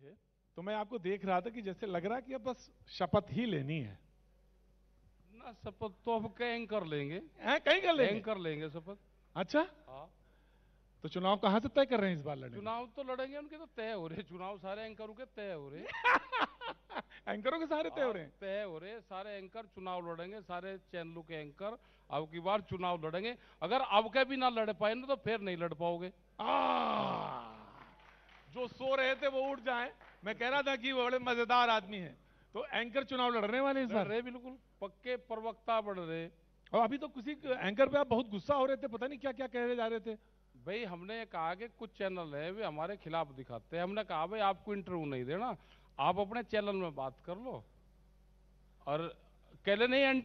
तो मैं आपको देख रहा था कि जैसे लग रहा कि अब बस शपथ ही लेनी है ना। शपथ तो अब के एंकर लेंगे। कहीं कर लेंगे एंकर लेंगे शपथ। अच्छा, हाँ, तो चुनाव कहां से तय कर रहे हैं इस बार लड़ने चुनाव तो लड़ेंगे, उनके तो तय हो रहे चुनाव, सारे एंकरों के तय हो रहे। एंकरों के सारे तय हो रहे हैं। तय हो रहे सारे एंकर चुनाव लड़ेंगे, सारे चैनलों के एंकर अब की बार चुनाव लड़ेंगे। अगर अब के भी ना लड़ पाए ना तो फिर नहीं लड़ पाओगे। जो सो रहे थे वो उठ जाएं। मैं कह रहा था कि वो बड़े मजेदार आदमी हैं। तो एंकर चुनाव लड़ने वाले इस लड़ बार। रहे, बिल्कुल पक्के प्रवक्ता बढ़ रहे। और अभी तो किसी एंकर पे आप बहुत गुस्सा हो रहे थे, पता नहीं क्या क्या कह जा रहे थे। भाई हमने कहा कि कुछ चैनल है वे हमारे खिलाफ दिखाते हैं। हमने कहा भाई आपको इंटरव्यू नहीं देना, आप अपने चैनल में बात कर लो। और कह ले नहीं,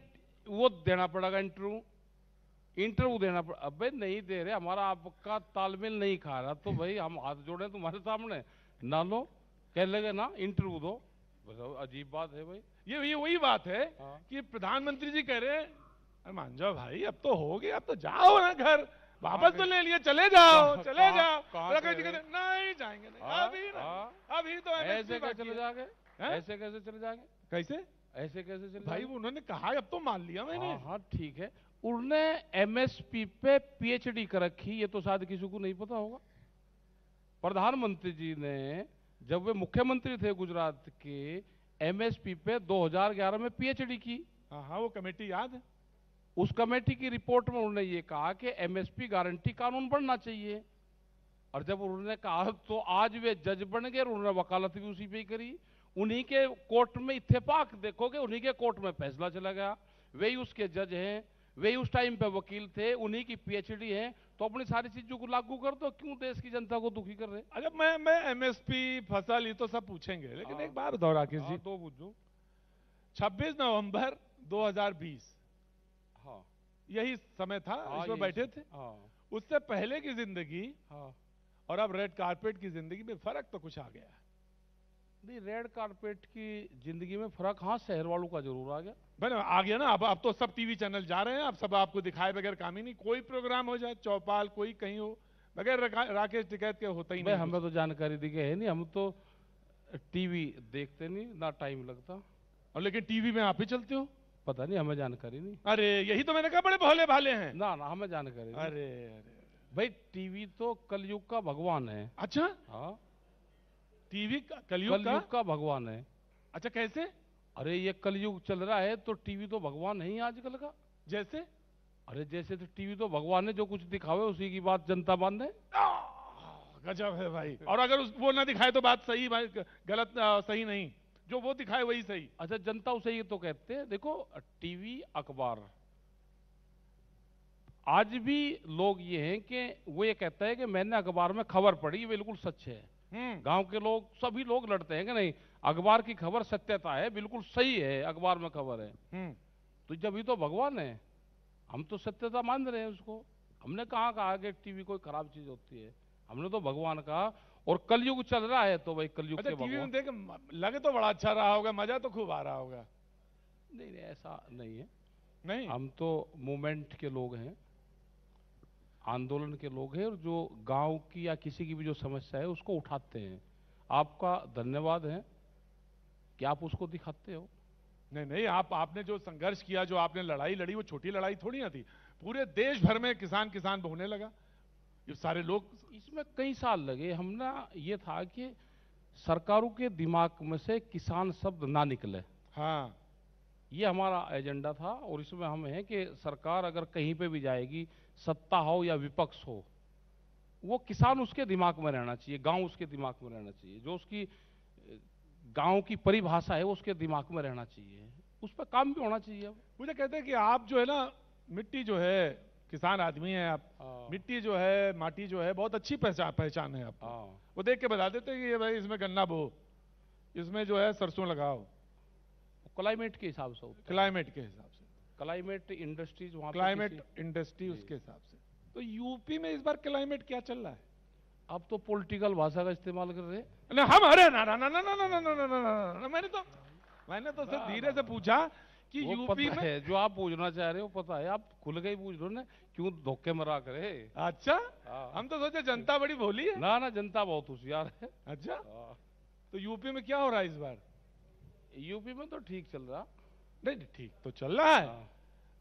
वो देना पड़ेगा इंटरव्यू देना पड़ा। अबे नहीं दे रहे, हमारा आपका तालमेल नहीं खा रहा तो भाई हम हाथ जोड़े तुम्हारे सामने ना लो। कह लेंगे ना इंटरव्यू दो, बताओ अजीब बात है भाई। ये वही बात है हाँ। कि प्रधानमंत्री जी कह रहे हैं अरे मान जाओ भाई, अब तो हो गया, अब तो जाओ ना घर, वापस तो ले लिए, चले जाओ चले जाओ। नहीं जाएंगे, नहीं अभी नहीं, अभी तो ऐसे कैसे चले जाएंगे? ऐसे कैसे चले जाएंगे? कैसे ऐसे कैसे चले भाई? उन्होंने कहा अब तो मान लिया मैंने। हाँ हाँ ठीक है। उन्होंने एमएसपी पे पीएचडी कर रखी, ये तो शायद किसी को नहीं पता होगा। प्रधानमंत्री जी ने जब वे मुख्यमंत्री थे गुजरात के, एमएसपी पे 2011 में पीएचडी की। हाँ हाँ, वो कमेटी याद है। उस कमेटी की रिपोर्ट में उन्होंने ये कहा कि एमएसपी गारंटी कानून बनना चाहिए। और जब उन्होंने कहा तो आज वे जज बन गए और उन्होंने वकालत भी उसी पे ही करी। उन्हीं के कोर्ट में इत्तेफाक देखोगे, उन्हीं के कोर्ट में फैसला चला गया। वे ही उसके जज हैं, वे ही उस टाइम पे वकील थे, उन्हीं की पीएचडी है। तो अपनी सारी चीजों को लागू कर दो, क्यों देश की जनता को दुखी कर रहे? अच्छा, मैं एमएसपी फसल ये तो सब पूछेंगे, लेकिन एक बार बताओ राकेश जी, तो पूछो। 26 नवंबर 2020 हाँ, यही समय था, इसमें बैठे थे। हाँ, उससे पहले की जिंदगी हाँ। और अब रेड कारपेट की जिंदगी में फर्क तो कुछ आ गया है। नहीं, रेड कारपेट की जिंदगी में फर्क हाँ शहर वालों का जरूर आ गया। मैंने आ गया ना। अब तो सब टीवी चैनल जा रहे हैं, अब सब आपको दिखाए बगैर काम ही नहीं। कोई प्रोग्राम हो जाए, चौपाल कोई कहीं हो, बगैर राकेश टिकैत के होता ही नहीं। हमें तो जानकारी दी गई है नहीं, हम तो टीवी देखते नहीं ना, टाइम लगता। और लेकिन टीवी में आप ही चलते हो। पता नहीं, हमें जानकारी नहीं। अरे यही तो मैंने कहा, बड़े भोले भाले हैं। ना ना, हमें जानकारी नहीं। अरे अरे भाई टीवी तो कलयुग का भगवान है। अच्छा, हाँ, टीवी कलयुग का भगवान है। अच्छा, कैसे? अरे ये कलयुग चल रहा है तो टीवी तो भगवान है ही आजकल का। जैसे? अरे जैसे तो टीवी तो भगवान है, जो कुछ दिखावे उसी की बात जनता मान दे। गजब है भाई। और अगर वो ना दिखाए तो बात सही, भाई गलत सही नहीं, जो वो दिखाए वही सही। अच्छा, जनता उसे ये तो कहते हैं। देखो टीवी अखबार, आज भी लोग ये हैं कि वो ये कहता है कि मैंने अखबार में खबर पढ़ी, ये बिल्कुल सच है। गांव के लोग सभी लोग लड़ते हैं कि नहीं, अखबार की खबर सत्यता है, बिल्कुल सही है, अखबार में खबर है। तो जब ये तो भगवान है, हम तो सत्यता मान रहे हैं उसको। हमने कहाँ कहा कि टीवी कोई खराब चीज होती है, हमने तो भगवान कहा। और कलयुग चल रहा है तो भाई कलयुग के टीवी में देख लगे तो बड़ा अच्छा रहा होगा, मजा तो खूब आ रहा होगा। नहीं नहीं, ऐसा नहीं है। नहीं, हम तो मूवमेंट के लोग हैं, आंदोलन के लोग हैं, और जो गांव की या किसी की भी जो समस्या है उसको उठाते हैं। आपका धन्यवाद है कि आप उसको दिखाते हो। नहीं नहीं, आपने जो संघर्ष किया, जो आपने लड़ाई लड़ी, वो छोटी लड़ाई थोड़ी ना थी। पूरे देश भर में किसान किसान होने लगा, ये सारे लोग। इसमें कई साल लगे। हम ना ये था कि सरकारों के दिमाग में से किसान शब्द ना निकले। हाँ, ये हमारा एजेंडा था। और इसमें हम है कि सरकार अगर कहीं पे भी जाएगी, सत्ता हो या विपक्ष हो, वो किसान उसके दिमाग में रहना चाहिए, गांव उसके दिमाग में रहना चाहिए, जो उसकी गांव की परिभाषा है वो उसके दिमाग में रहना चाहिए, उस पर काम भी होना चाहिए। मुझे कहते हैं कि आप जो है ना, मिट्टी जो है, किसान आदमी है आप, मिट्टी जो है, माटी जो है, बहुत अच्छी पहचान है आपको। वो देख के बता देते हैं कि ये भाई इसमें गन्ना बो, इसमें जो है सरसों लगाओ। क्लाइमेट के हिसाब से होता है। क्लाइमेट के हिसाब से, क्लाइमेट इंडस्ट्रीज वहां, क्लाइमेट इंडस्ट्री उसके हिसाब से। तो यूपी में इस बार क्लाइमेट क्या चल रहा है? अब तो पॉलिटिकल भाषा का इस्तेमाल कर रहे हैं। ना हम, अरे ना ना ना ना ना ना ना ना ना ना, मैंने तो सिर्फ धीरे से पूछा कि यूपी में है, जो आप पूछना चाह रहे हो पता है, आप खुल के ही पूछ लो ना, क्यों धोखे में रख रहे। अच्छा, हम तो सोचे जनता बड़ी भोली है। ना ना, जनता बहुत होशियार है। अच्छा, तो यूपी में क्या हो रहा है इस बार? यूपी में तो ठीक चल रहा। नहीं ठीक तो चल रहा है। हाँ।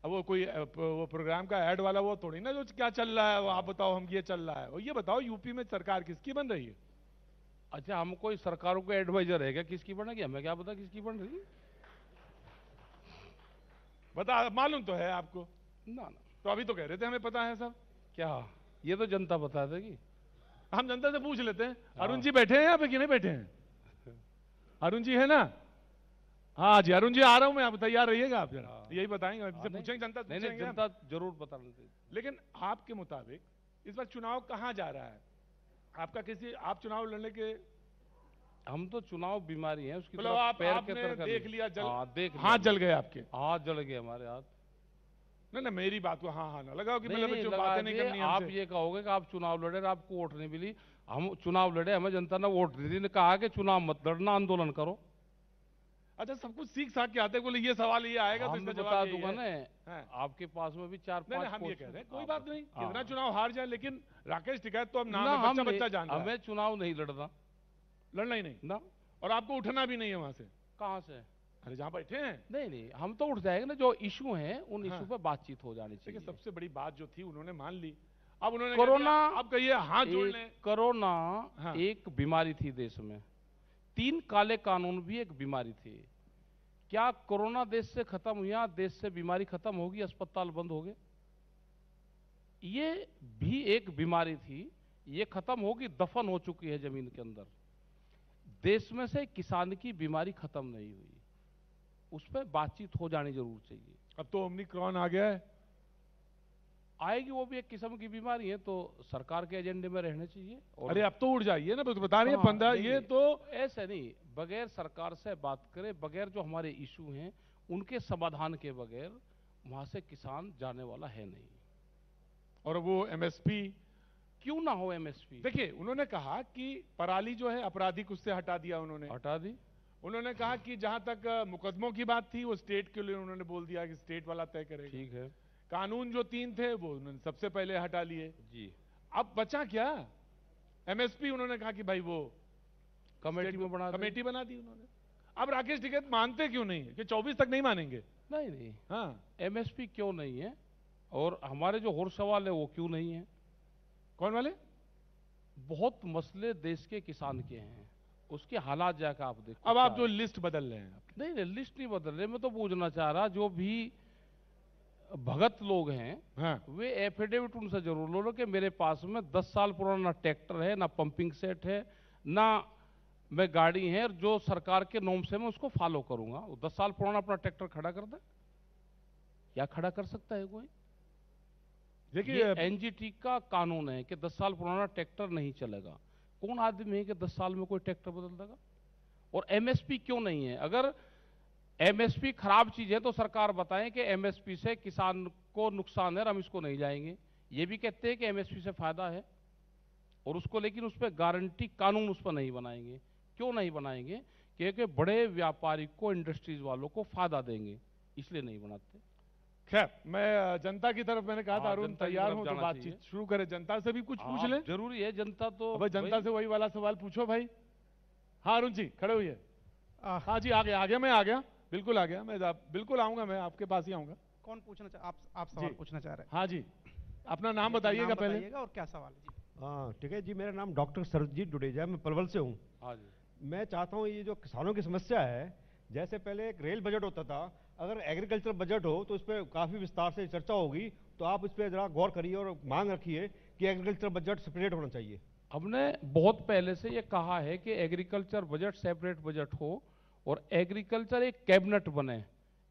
अब वो कोई वो प्रोग्राम का ऐड वाला वो थोड़ी ना जो क्या चल रहा है वो आप बताओ हम ये चल रहा है। और ये बताओ यूपी में सरकार किसकी बन रही है? अच्छा, हम कोई सरकारों के एडवाइजर है क्या किसकी बनेगी? हमें क्या पता किसकी बन रही? बता, मालूम तो है आपको? ना। तो अभी तो कह रहे थे हमें पता है सब। क्या? ये तो जनता बता देगी। हम जनता से पूछ लेते हैं। हाँ। अरुण जी बैठे हैं यहाँ पे कि नहीं बैठे हैं? अरुण जी है ना? हाँ जी, अरुण जी आ रहा हूं मैं, आप तैयार रहिएगा। आप जरा हाँ। यही बताएंगे, हाँ, हमसे नहीं, पूछेंगे, जनता से नहीं नहीं, पूछेंगे हम। जनता जरूर बता देगी। लेकिन आपके मुताबिक इस बार चुनाव कहाँ जा रहा है? आपका किसी, आप चुनाव लड़ने के? हम तो चुनाव बीमारी है उसकी मतलब तरफ आप पैर के आपने तरफ देख लिया जल, हाँ, देख लिया हाथ जल हमने। गए आपके? हाथ जल गए हमारे हाथ। नहीं ना, मेरी बात को हाँ हाँ ना लगाओ कि नहीं मतलब नहीं जो लगा बातें नहीं दिए, करनी आप हमसे। ये कहोगे कि आप चुनाव लड़े और आपको वोट नहीं मिली। हम चुनाव लड़े, हमें जनता ने वोट दी थी, ने कहा कि चुनाव मत लड़ना, आंदोलन करो। अच्छा, सब कुछ सीख साख के आते हैं, बोले ये सवाल ये आएगा तो हम इसका बता जवाब यही दूंगा है। ना, हाँ। आपके पास में भी 4-5 नहीं हम ये कह रहे हैं कोई बात नहीं, कितना चुनाव हार जाए, लेकिन राकेश टिकैत तो अब नाम है, बच्चा बच्चा जान रहा है। हमें चुनाव नहीं लड़ना, लड़ना ही नहीं ना। और आपको उठना भी नहीं है वहां से। कहाँ से? अरे जहां बैठे हैं। नहीं नहीं, हम तो उठ जाएंगे ना, जो इशू हैं उन हाँ। इशू पे बातचीत हो जानी देखिए, चाहिए। सबसे बड़ी बात जो थी उन्होंने मान ली। अब उन्होंने कोरोना, आप कहिए हाथ जोड़ लें। कोरोना हाँ। एक बीमारी थी देश में। 3 काले कानून भी एक बीमारी थी। क्या कोरोना देश से खत्म हुआ? देश से बीमारी खत्म होगी? अस्पताल बंद हो गए? ये भी एक बीमारी थी, ये खत्म होगी, दफन हो चुकी है जमीन के अंदर। देश में से किसान की बीमारी खत्म नहीं हुई, उस पर बातचीत हो जानी जरूर चाहिए। अब तो ओमिक्रॉन आ गया है। आएगी, वो भी एक किस्म की बीमारी है, तो सरकार के एजेंडे में रहने चाहिए। और अरे अब तो उड़ जाइए ना, तो बता रही है हाँ, 15 नहीं, ये नहीं, तो। ऐसे नहीं, बगैर सरकार से बात करे, बगैर जो हमारे इशू हैं उनके समाधान के बगैर वहां से किसान जाने वाला है नहीं। और वो एमएसपी क्यों ना हो एमएसपी? देखिए, उन्होंने कहा कि पराली जो है आपराधिक, उससे हटा दिया उन्होंने। हटा दी। उन्होंने कहा कि जहां तक मुकदमों की बात थी वो स्टेट के लिए उन्होंने बोल दिया कि स्टेट वाला तय करेगा। ठीक है कानून जो 3 थे वो उन्होंने सबसे पहले हटा लिए जी। अब बचा क्या? एमएसपी उन्होंने कहा कि भाई वो कमेटी में बना कमेटी बना दी उन्होंने। अब राकेश टिकैत मानते क्यों नहीं है कि 24 तक नहीं मानेंगे? नहीं नहीं, हाँ, एमएसपी क्यों नहीं है? और हमारे जो और सवाल है वो क्यों नहीं है? कौन वाले? बहुत मसले देश के किसान के हैं, उसके हालात जाकर आप देखो। अब आप जो लिस्ट बदल रहे हैं। नहीं नहीं, लिस्ट नहीं बदल रहे। मैं तो पूछना चाह रहा, जो भी भगत लोग हैं, हाँ, वे एफिडेविट उनसे जरूर लो कि मेरे पास में 10 साल पुराना ना ट्रैक्टर है, ना पंपिंग सेट है, ना मैं गाड़ी है, और जो सरकार के नॉर्म से मैं उसको फॉलो करूंगा। वो 10 साल पुराना अपना ट्रैक्टर खड़ा कर दे, क्या खड़ा कर सकता है कोई? देखिए एनजीटी का कानून है कि 10 साल पुराना ट्रैक्टर नहीं चलेगा। कौन आदमी है कि 10 साल में कोई ट्रैक्टर बदल देगा? और एमएसपी क्यों नहीं है? अगर एमएसपी खराब चीज है तो सरकार बताएं कि एमएसपी से किसान को नुकसान है और हम इसको नहीं जाएंगे। ये भी कहते हैं कि एमएसपी से फायदा है, और उसको, लेकिन उस पर गारंटी कानून उस पर नहीं बनाएंगे। क्यों नहीं बनाएंगे? क्योंकि बड़े व्यापारी को, इंडस्ट्रीज वालों को फायदा देंगे, इसलिए नहीं बनाते। खैर, मैं जनता की तरफ, मैंने कहा था अरुण जनता की तैयार तरफ हो तो जाना बातचीत चाहिए। शुरू करें। जनता से भी कुछ पूछ हाँ, ले। जरूरी है। जनता तो भाई जनता से वही वाला सवाल पूछो भाई। हाँ अरुण जी खड़े हुए। हाँ जी, आ गया मैं आ गया, बिल्कुल आ गया मैं, बिल्कुल आऊंगा, मैं आपके पास ही आऊंगा। कौन पूछना चाह, आप सवाल पूछना चाह रहे हैं? हाँ जी, अपना नाम बताइएगा पहले। और क्या सवाल है जी? हाँ ठीक है जी, मेरा नाम डॉक्टर सरजीत डुडेजा, मैं पलवल से हूँ। हाँ जी। मैं चाहता हूँ ये जो किसानों की समस्या है, जैसे पहले एक रेल बजट होता था, अगर एग्रीकल्चर बजट हो तो उस पर काफ़ी विस्तार से चर्चा होगी, तो आप इस पर ज़रा गौर करिए और मांग रखिए कि एग्रीकल्चर बजट सेपरेट होना चाहिए। हमने बहुत पहले से ये कहा है कि एग्रीकल्चर बजट सेपरेट बजट हो और एग्रीकल्चर एक कैबिनेट बने।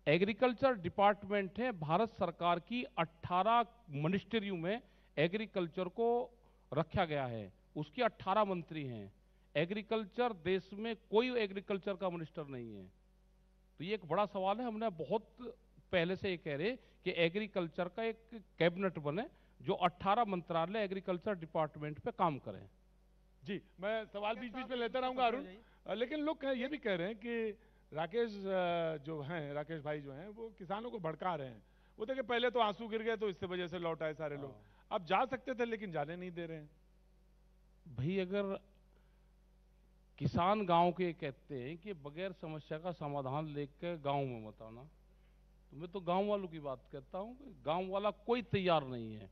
एग्रीकल्चर डिपार्टमेंट है भारत सरकार की, 18 मिनिस्ट्रियों में एग्रीकल्चर को रखा गया है, उसके 18 मंत्री हैं। एग्रीकल्चर देश में कोई एग्रीकल्चर का मिनिस्टर नहीं है, तो ये एक बड़ा सवाल है। हमने बहुत पहले से ये कह रहे कि एग्रीकल्चर का एक कैबिनेट बने जो 18 मंत्रालय एग्रीकल्चर डिपार्टमेंट पे काम करें। जी, मैं सवाल बीच बीच में लेता रहूंगा अरुण, लेकिन लोग ये भी कह रहे हैं कि राकेश जो हैं, राकेश भाई जो हैं, वो किसानों को भड़का रहे हैं। वो देखिए पहले तो आंसू गिर गए तो इससे वजह से लौट आए सारे लोग, अब जा सकते थे लेकिन जाने नहीं दे रहे हैं। भाई अगर किसान गांव के कहते हैं कि बगैर समस्या का समाधान लेकर गांव में मत आना। तो मैं तो गांव वालों की बात कहता हूं कि गांव वाला कोई तैयार नहीं है।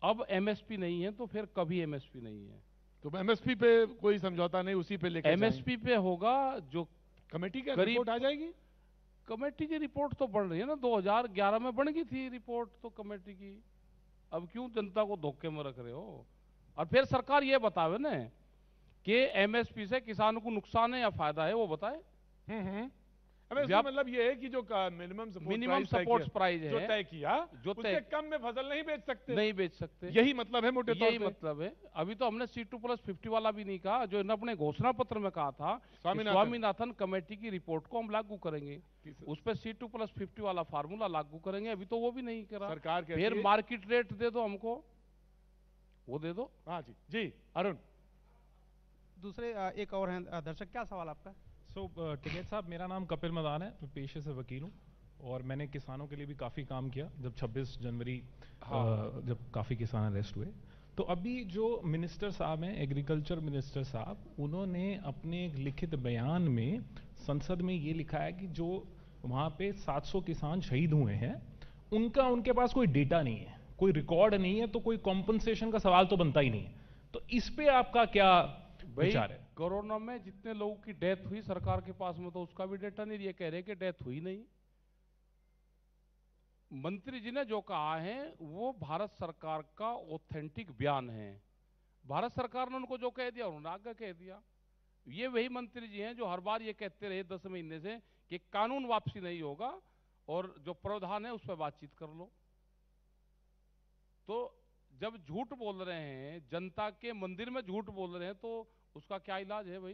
अब एमएसपी नहीं है तो फिर कभी एमएसपी नहीं है। तो एमएसपी पे कोई समझौता नहीं, उसी पे लेकर एमएसपी पे होगा जो कमेटी का करीब रिपोर्ट आ जाएगी। कमेटी की रिपोर्ट तो बन रही है ना, 2011 में बन गई थी रिपोर्ट तो कमेटी की। अब क्यों जनता को धोखे में रख रहे हो? और फिर सरकार ये बतावे ना कि एमएसपी से किसान को नुकसान है या फायदा है, वो बताए। मतलब ये है कि जो मिनिमम सपोर्ट प्राइस है जो तय किया, जो उससे कम में फसल नहीं बेच सकते। नहीं बेच सकते, यही मतलब है मोटे तौर पे। यही मतलब है। अभी तो हमने C2+50 वाला भी नहीं कहा, जो अपने घोषणा पत्र में कहा था स्वामीनाथन कमेटी की रिपोर्ट को हम लागू करेंगे, उस पर C2+50 वाला फार्मूला लागू करेंगे। अभी तो वो भी नहीं करा। सरकार फिर मार्केट रेट दे दो हमको, वो दे दो। हाँ जी जी अरुण। दूसरे एक और हैं दर्शक, क्या सवाल आपका? टिकैत साहब, मेरा नाम कपिल मदान है, मैं पेशे से वकील हूँ और मैंने किसानों के लिए भी काफ़ी काम किया। जब 26 जनवरी जब काफ़ी किसान अरेस्ट हुए, तो अभी जो मिनिस्टर साहब हैं, एग्रीकल्चर मिनिस्टर साहब, उन्होंने अपने एक लिखित बयान में संसद में ये लिखा है कि जो वहाँ पे 700 किसान शहीद हुए हैं, उनका उनके पास कोई डेटा नहीं है, कोई रिकॉर्ड नहीं है, तो कोई कॉम्पनसेशन का सवाल तो बनता ही नहीं है। तो इस पे आपका क्या विचार है? कोरोना में जितने लोगों की डेथ हुई सरकार के पास में तो उसका भी डेटा नहीं, ये कह रहे कि डेथ हुई नहीं। मंत्री जी ने जो कहा है वो भारत सरकार का ऑथेंटिक बयान है। भारत सरकार ने उनको जो कह दिया उन्होंने आगे कह दिया। ये वही मंत्री जी हैं जो हर बार ये कहते रहे 10 महीने से कि कानून वापसी नहीं होगा और जो प्रावधान है उस पर बातचीत कर लो। तो जब झूठ बोल रहे हैं, जनता के मंदिर में झूठ बोल रहे हैं, तो उसका क्या इलाज है भाई?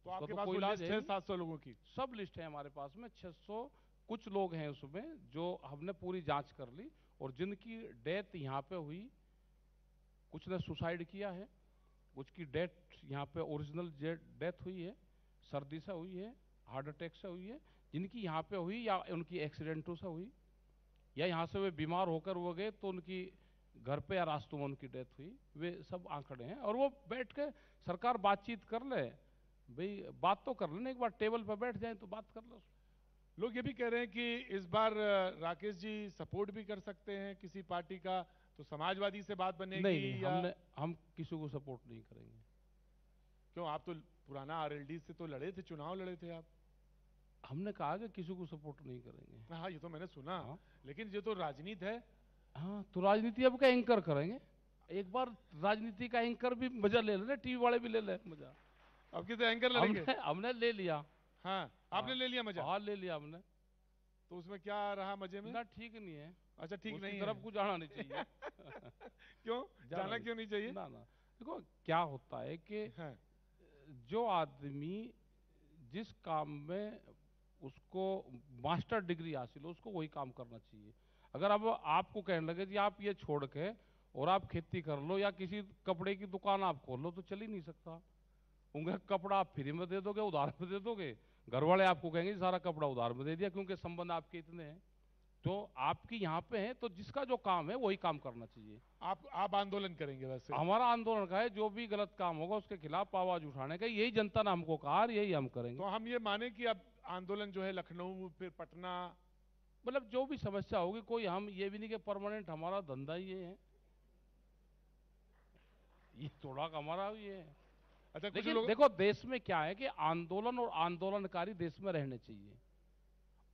तो आपके तो पास कोई लिस्ट इलाज है 700 लोगों की? सब लिस्ट है हमारे पास में। 600 कुछ लोग हैं उसमें जो हमने पूरी जांच कर ली और जिनकी डेथ यहाँ पे हुई, कुछ ने सुसाइड किया है, कुछ की डेथ यहाँ पे ओरिजिनल डेथ हुई है, सर्दी से हुई है, हार्ट अटैक से हुई है, जिनकी यहाँ पे हुई या उनकी एक्सीडेंटों से हुई, या यहाँ से वे बीमार होकर वो गए तो उनकी घर पे या रास्तों में उनकी डेथ हुई। वे सब आंकड़े हैं और वो बैठ के सरकार बातचीत कर ले। भाई बात तो कर लेना, एक बार टेबल पर बैठ जाए तो बात कर लो। लोग ये भी कह रहे हैं कि इस बार राकेश जी सपोर्ट भी कर सकते हैं किसी पार्टी का, तो समाजवादी से बात बनेगी? नहीं, हम किसी को सपोर्ट नहीं करेंगे। क्यों? आप तो पुराना आरएलडी से तो लड़े थे, चुनाव लड़े थे आप। हमने कहा कि किसी को सपोर्ट नहीं करेंगे। हाँ, ये तो मैंने सुना। हाँ? लेकिन ये तो राजनीति है। हाँ, तो राजनीति अब का एंकर करेंगे। एक बार राजनीति का एंकर भी मजा ले लेना, टीवी वाले भी ले ले मजा। अब किसे एंकर लड़ेंगे? हमने ले लिया। हाँ, आपने ले लिया मजा? हाँ, ले लिया हमने। तो उसमें क्या रहा मजे में? ना, ठीक नहीं है। अच्छा, ठीक नहीं है, तरफ को जाना नहीं चाहिए। क्यों जाना क्यों नहीं चाहिए? ना देखो क्या होता है कि जो आदमी जिस काम में उसको मास्टर डिग्री हासिल हो उसको वही काम करना चाहिए। अगर अब आपको कहने लगे कि आप ये छोड़ के और आप खेती कर लो या किसी कपड़े की दुकान आप खोल लो, तो चल ही नहीं सकता। उनका कपड़ा आप फ्री में दे दोगे, उधार में दे दोगे, घर वाले आपको कहेंगे सारा कपड़ा उधार में दे दिया, क्योंकि संबंध आपके इतने हैं। तो आपकी यहाँ पे है, तो जिसका जो काम है वही काम करना चाहिए। आप आंदोलन करेंगे? वैसे हमारा आंदोलन का है, जो भी गलत काम होगा उसके खिलाफ आवाज उठाने का, यही जनता ने हमको कहा और यही हम करेंगे। तो हम ये माने कि अब आंदोलन जो है लखनऊ फिर पटना, मतलब जो भी समस्या होगी, कोई हम ये भी नहीं कि परमानेंट हमारा धंधा ही ये है, ये थोड़ा हमारा ये है। अच्छा, लेकिन देखो देश में क्या है कि आंदोलन और आंदोलनकारी देश में रहने चाहिए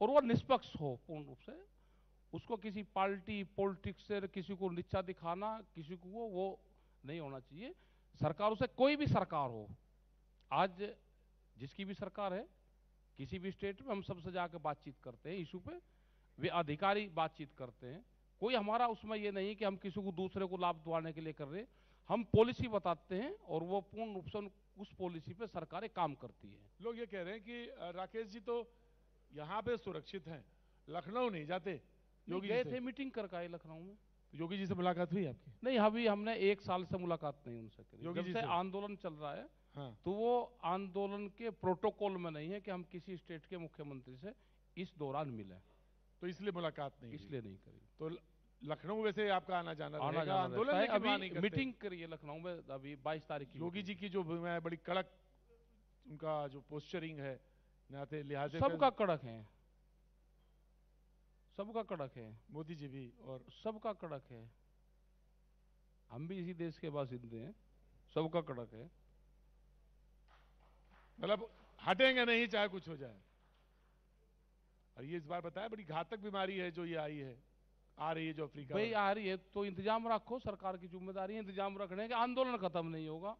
और वो निष्पक्ष हो पूर्ण रूप से। उसको किसी पार्टी पॉलिटिक्स से किसी को नीचा दिखाना, किसी को वो नहीं होना चाहिए। सरकारों से, कोई भी सरकार हो, आज जिसकी भी सरकार है किसी भी स्टेट में, हम सबसे जाकर बातचीत करते हैं इशू पे, वे अधिकारी बातचीत करते हैं। कोई हमारा उसमें ये नहीं कि हम किसी को दूसरे को लाभ दिलाने के लिए कर रहे, हम पॉलिसी बताते हैं और वो पूर्ण रूप से उस पॉलिसी पे सरकारें काम करती है। लोग ये कह रहे हैं कि राकेश जी तो यहाँ पे सुरक्षित हैं, लखनऊ नहीं जाते। योगी गए थे मीटिंग कर आए लखनऊ में। योगी जी से मुलाकात हुई आपकी? नहीं, अभी हमने 1 साल से मुलाकात नहीं उनसे करी। जब से आंदोलन चल रहा है, हाँ। तो वो आंदोलन के प्रोटोकॉल में नहीं है कि हम किसी स्टेट के मुख्यमंत्री से इस दौरान मिले, तो इसलिए मुलाकात नहीं, इसलिए नहीं करी। तो लखनऊ वैसे आपका आना जाना आना रहेगा, जाना आंदोलन रहता है। लेकिन वहाँ नहीं अभी करते। मीटिंग करी है लखनऊ में अभी 22 तारीख की योगी जी की जो है बड़ी कड़क उनका जो पोस्चरिंग है, नाते लिहाजे सबका कड़क है, सबका कड़क है, मोदी जी भी और सबका कड़क है। हम भी इसी देश के बासिंदे हैं, सबका कड़क है। मतलब हटेंगे नहीं चाहे कुछ हो जाए। और ये इस बार बताया बड़ी घातक बीमारी है जो ये आई है, आ रही है जो अफ्रीका भाई में। आ रही है तो इंतजाम रखो, सरकार की जिम्मेदारी है इंतजाम रखने के। आंदोलन खत्म नहीं होगा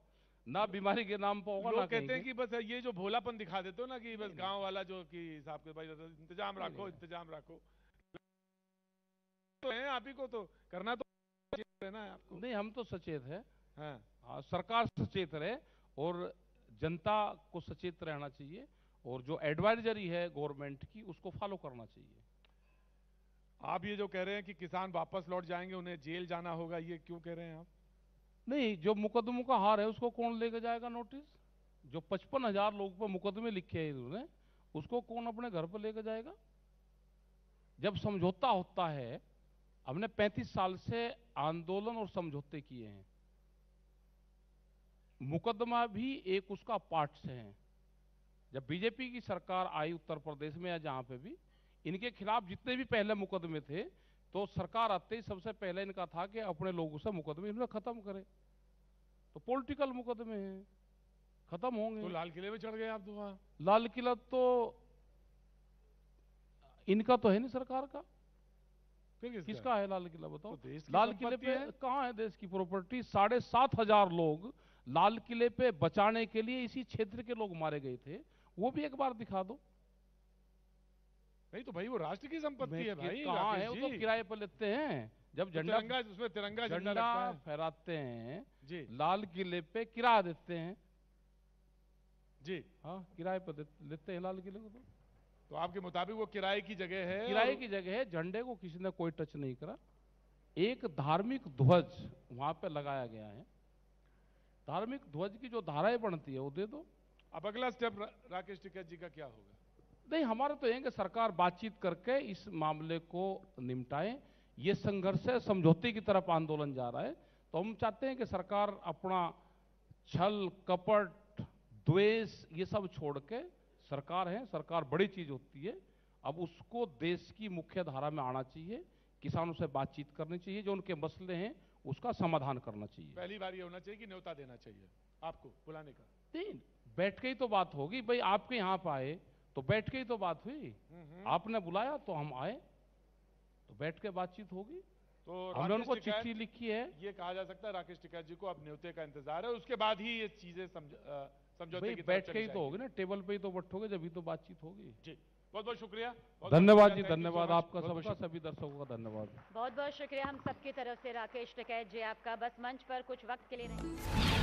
ना, बीमारी के नाम पर होगा ना। लोग कहते हैं कि बस ये जो भोलापन दिखा देते हो ना कि बस गांव वाला जो कि हिसाब के भाई इंतजाम रखो, इंतजाम रखो, तो है आप ही को तो करना तो रहना है आपको। नहीं, हम तो सचेत है। हाँ, सरकार सचेत रहे और जनता को सचेत रहना चाहिए, और जो एडवाइजरी है गवर्नमेंट की उसको फॉलो करना चाहिए। आप ये जो कह रहे हैं कि किसान वापस लौट जाएंगे, उन्हें जेल जाना होगा, ये क्यों कह रहे हैं आप? नहीं, जो मुकदमों का हार है उसको कौन लेके जाएगा नोटिस? जो 55,000 लोग पर मुकदमे लिखे हैं इन्होंने, उसको कौन अपने घर पर लेके जाएगा? जब समझौता होता है, हमने 35 साल से आंदोलन और समझौते किए हैं, मुकदमा भी एक उसका पार्ट से है। जब बीजेपी की सरकार आई उत्तर प्रदेश में या जहां पे भी, इनके खिलाफ जितने भी पहले मुकदमे थे, तो सरकार आते ही सबसे पहले इनका था कि अपने लोगों से मुकदमे इन्होंने खत्म करे। तो पॉलिटिकल मुकदमे हैं, खत्म होंगे। तो लाल किले में चढ़ गए आप तो वहां। लाल किला तो इनका तो है नहीं, सरकार का। फिर किसका है लाल किला बताओ? तो देश की लाल किले संपत्ति पे है। कहाँ है देश की प्रॉपर्टी? 7,500 लोग लाल किले पे बचाने के लिए इसी क्षेत्र के लोग मारे गए थे, वो भी एक बार दिखा दो। नहीं तो भाई वो राष्ट्र की संपत्ति है भाई। कहाँ है? राकेश वो तो जी। किराए पर लेते हैं। जब तो झंडा तिरंगा, उसमें तिरंगा झंडा झंडा लगता है फहराते हैं जी लाल किले पे, किराया देते हैं। जी। हाँ, किराए पर लेते हैं लाल किले को। तो आपके मुताबिक वो किराए की जगह है? किराए की जगह है, झंडे को किसी ने कोई टच नहीं करा। एक धार्मिक ध्वज वहां पे लगाया गया है, धार्मिक ध्वज की जो धाराएं बनती है वो दे दो। अब अगला स्टेप राकेश टिकैत जी का क्या होगा? नहीं, हमारा तो यह कि सरकार बातचीत करके इस मामले को निपटाए। ये संघर्ष है, समझौते की तरफ आंदोलन जा रहा है, तो हम चाहते हैं कि सरकार अपना छल कपट द्वेष ये सब छोड़ के, सरकार है, सरकार बड़ी चीज होती है, अब उसको देश की मुख्य धारा में आना चाहिए, किसानों से बातचीत करनी चाहिए, जो उनके मसले हैं उसका समाधान करना चाहिए। पहली बार ये होना चाहिए कि न्योता देना चाहिए आपको बुलाने का। नहीं, बैठ के ही तो बात होगी भाई। आपके यहाँ पे आए तो बैठ के ही तो बात हुई, आपने बुलाया तो हम आए, तो बैठ के बातचीत होगी। तो हमने उनको राकेश टिकैत, चिट्ठी लिखी है। ये कहा जा सकता है राकेश टिकैत जी को अब न्योते का इंतजार है, उसके बाद ही ये चीजें समझौते भाई की तरफ बैठ के चली ही तो जाएंगी। होगी ना, टेबल पे ही तो बैठोगे जब ही तो बातचीत होगी। जी, बहुत बहुत शुक्रिया। धन्यवाद जी, Thank you so धन्यवाद much. आपका, बहुत-बहुत सबका, सभी दर्शकों का धन्यवाद। बहुत बहुत शुक्रिया हम सबकी तरफ से राकेश टिकैत जी आपका। बस मंच पर कुछ वक्त के लिए नहीं।